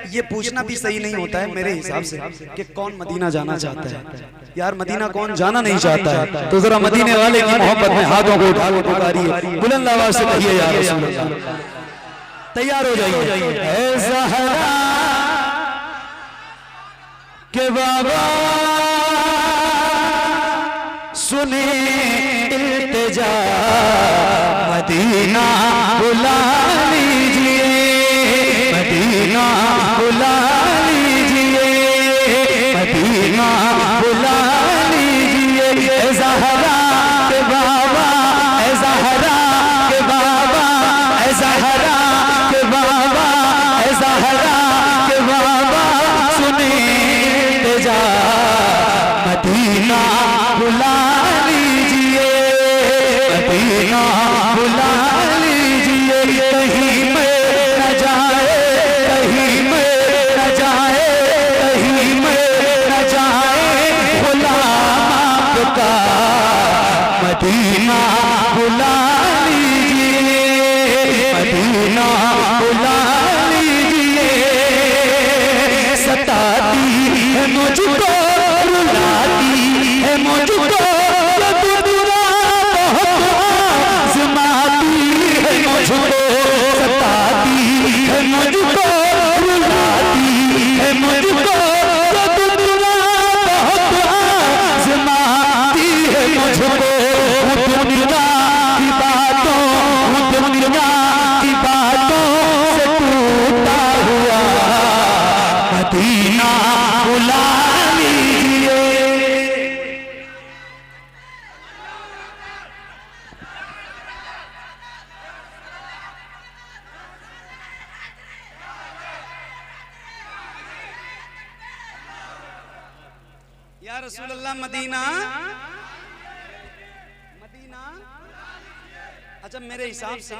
ये पूछना भी सही नहीं होता है मेरे हिसाब से कि कौन मदीना जाना चाहता है। यार मदीना कौन जाना नहीं चाहता है? तो जरा मदीने वाले की मोहब्बत में हाथों को उठा के पुकारिए, बुलंद आवाज से कहिए या रसूल अल्लाह। तैयार हो जाइए। ऐ ज़हरा के बाबा सुने इल्तिजा, मदीना बुला लीजिए, मदीना बुला लीजिए, मदीना बुला लीजिए। ऐ ज़हरा के बाबा, ऐ ज़हरा के बाबा, ऐ ज़हरा के बाबा, ऐ ज़हरा के बाबा सुने इल्तिजा, मदीना बुला लीजिए, मदीना बुला लीजिए। कहीं में न जाए, कहीं में न जाए, कहीं में न जाए गुलाम आपका, मदीना बुला लीजिए, मदीना बुला लीजिए। सताती है मुझको, रुलाती है मुझको, आज़माती है मुझको, सताती है मुझको, रुलाती है मुझको, आज़माती है मुझको। दुनिया की बातों, दुनिया की बातों से टूटा हुआ, मदीना बुला लीजिए। या रसूल अल्लाह मदीना, मदीना। अच्छा मेरे हिसाब से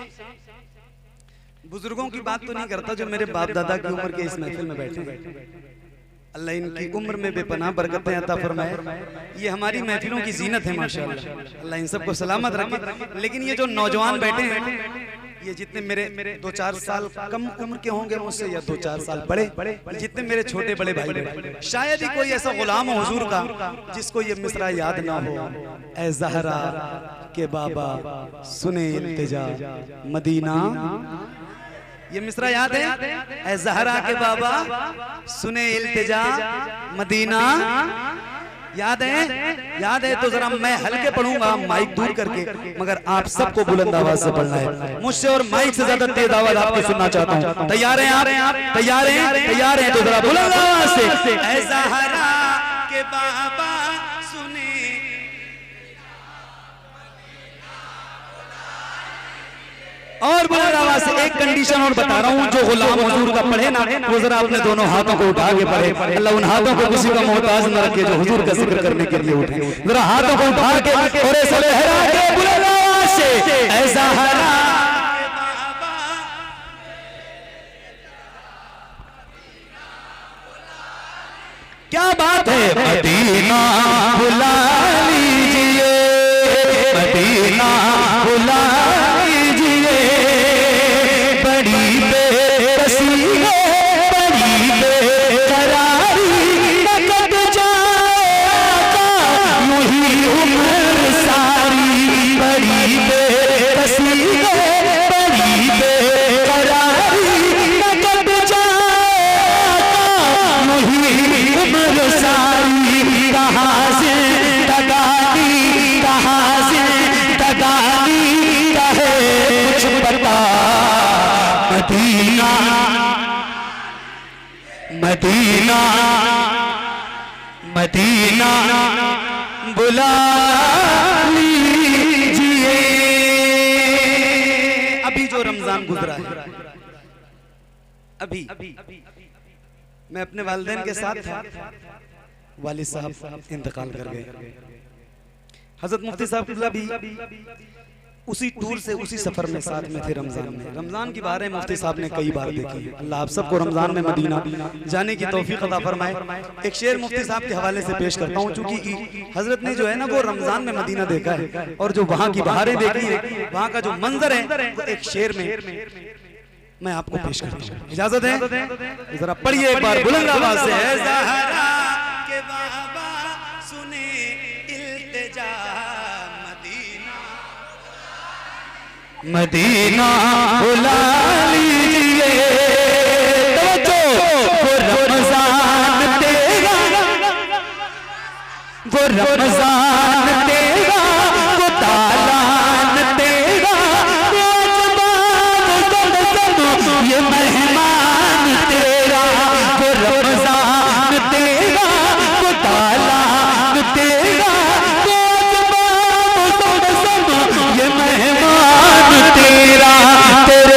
बुजुर्गों की बात तो नहीं करता जो मेरे बाप दादा की उम्र के इस महफिल में बैठे हैं। अल्लाह इनकी उम्र में बेपनाह बरकतें अता फरमाए। ये हमारी महफिलों की जीनत है माशाअल्लाह, अल्लाह इन सबको सलामत रखे। लेकिन ये जो नौजवान बैठे हैं, ये जितने मेरे 2-4 साल कम उम्र के होंगे मुझसे या 2-4 साल बड़े, जितने मेरे छोटे बड़े भाई बैठे, शायद ही कोई ऐसा गुलाम हो हुजूर का जिसको ये मिसरा याद ना हो। ऐ ज़हरा के बाबा सुने इल्तिजा, मदीना। ये मिसरा याद है? ऐ ज़हरा के बाबा सुने इल्तिजा, मदीना। याद है? याद है तो जरा मैं हल्के पढ़ूंगा, माइक दूर करके, मगर आप सबको बुलंद आवाज से पढ़ना है। मुझसे और माइक से ज्यादा तेज आवाज आपकी सुनना चाहता हूँ। तैयार हैं आप? तैयार हैं? तैयार हैं तो जरा बुलंद आवाज से ऐ ज़हरा के बाबा सुने। और बुलंद आवाज से एक कंडीशन और बता रहा हूँ, जो गुलाम हुजूर का पढ़े ना वो जरा अपने दोनों हाथों को उठा के पढ़े। अल्लाह उन हाथों को किसी का मोहताज न रखे जो हुजूर का जिक्र करने के लिए उठे। जरा हाथों को उठा के और ऐसे लहरा के बुलंद आवाज से ऐ ज़हरा। क्या बात है? मदीना बुला लीजिए, मदीना बुला लीजिए। बड़ी बेबसी है, बड़ी बेकरारी, कट जाएगा यूं ही उम्र सारी। बड़ी बेबसी है, बड़ी बेकरारी, कट जाएगा यूं ही उम्र सारी। कहाँ से तगानी, कहाँ से तगानी कहे कुछ बता। मदीना, मदीना, मदीना बुला लीजिए। अभी जो रमजान गुजरा है, अभी मैं अपने वालिदैन के साथ था, वालिद साहब इंतकाल कर गए। हजरत मुफ्ती साहब किबला भी उसी टूर से उसी सफर में साथ में थे रमजान में। रमजान की बारें मुफ्ती साहब ने कई बार देखी है। अल्लाह आप सबको रमजान में मदीना जाने की तौफीक अता फरमाए। एक शेर मुफ्ती साहब के हवाले से पेश करता हूँ, चूंकि हजरत ने जो है ना वो रमजान में मदीना देखा है और जो वहाँ की बहारें देखी है, वहाँ का जो मंजर है वो एक शेर में मैं आपको पेश करता हूँ, इजाजत है? जरा पढ़िए एक बार बुलंद आवाज से। ज़हरा के बाबा सुने इल्तिजा, मदीना मदीना बुला लीजिए, वो रमजान तेरा, वो रमजान तेरा, वो तालान तेरा, वो अजबान ये मेहमान तेरा, वो रमजान तेरा, वो तालान तेरा, वो अजबान ये मेहमान तेरा, तेरे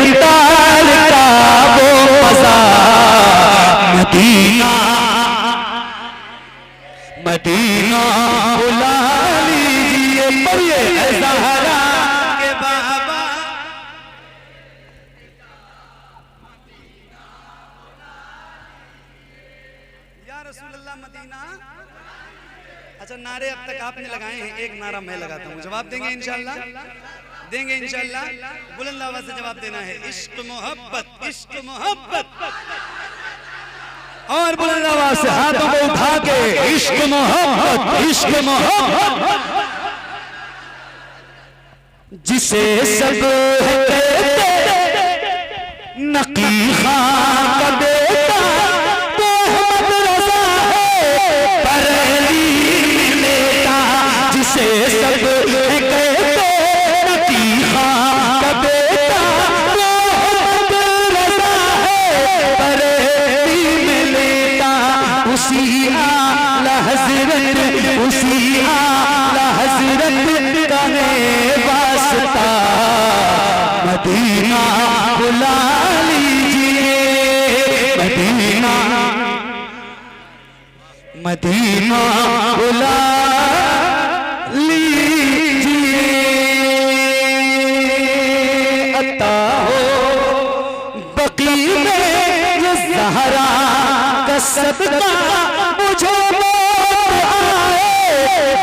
इफ्तार का वो मज़ा, मदीना मदीना बुला लीजिए। पढ़िए ज़हरा के बाबा, या रसूल अल्लाह मदीना। अच्छा, नारे अब तक आपने लगाए हैं, एक नारा मैं लगाता हूँ, जवाब देंगे इंशाल्लाह? देंगे इंशाल्लाह? बुलंद आवाज से जवाब देना है। इश्क मोहब्बत, इश्क मोहब्बत, और बुलंद आवाज से हाथों को उठा के इश्क मोहब्बत, इश्क मोहब्बत, जिसे सब कहते नकी खां का बेटा, तो अहमद रज़ा है बरेली में लेटा, जिसे सब कहते नकी खां का बेटा, तो अहमद रज़ा है बरेली में लेटा, उसी आला हज़रत, उसी आला हज़रत का है वास्ता, मदीना बुला लीजिए, मदीना मदीना बुला लीजिए। अता हो बकी में ये ज़हरा का सदका मुझे आए,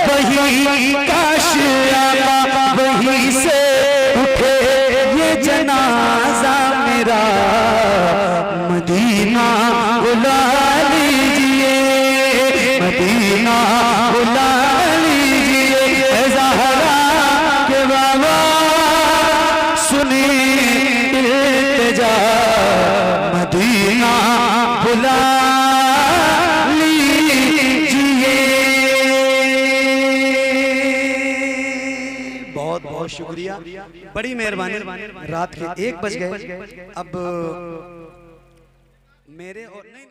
वही काश आका वही से उठे ये जनाजा मेरा, मदीना बुला लीजिए, मदीना बुला लीजिए। ज़हरा के बाबा सुनी इल्तिजा, मदीना बुला लीजिए। बहुत बहुत शुक्रिया, बड़ी मेहरबानी। रात के 1 बज गए, अब मेरे और नहीं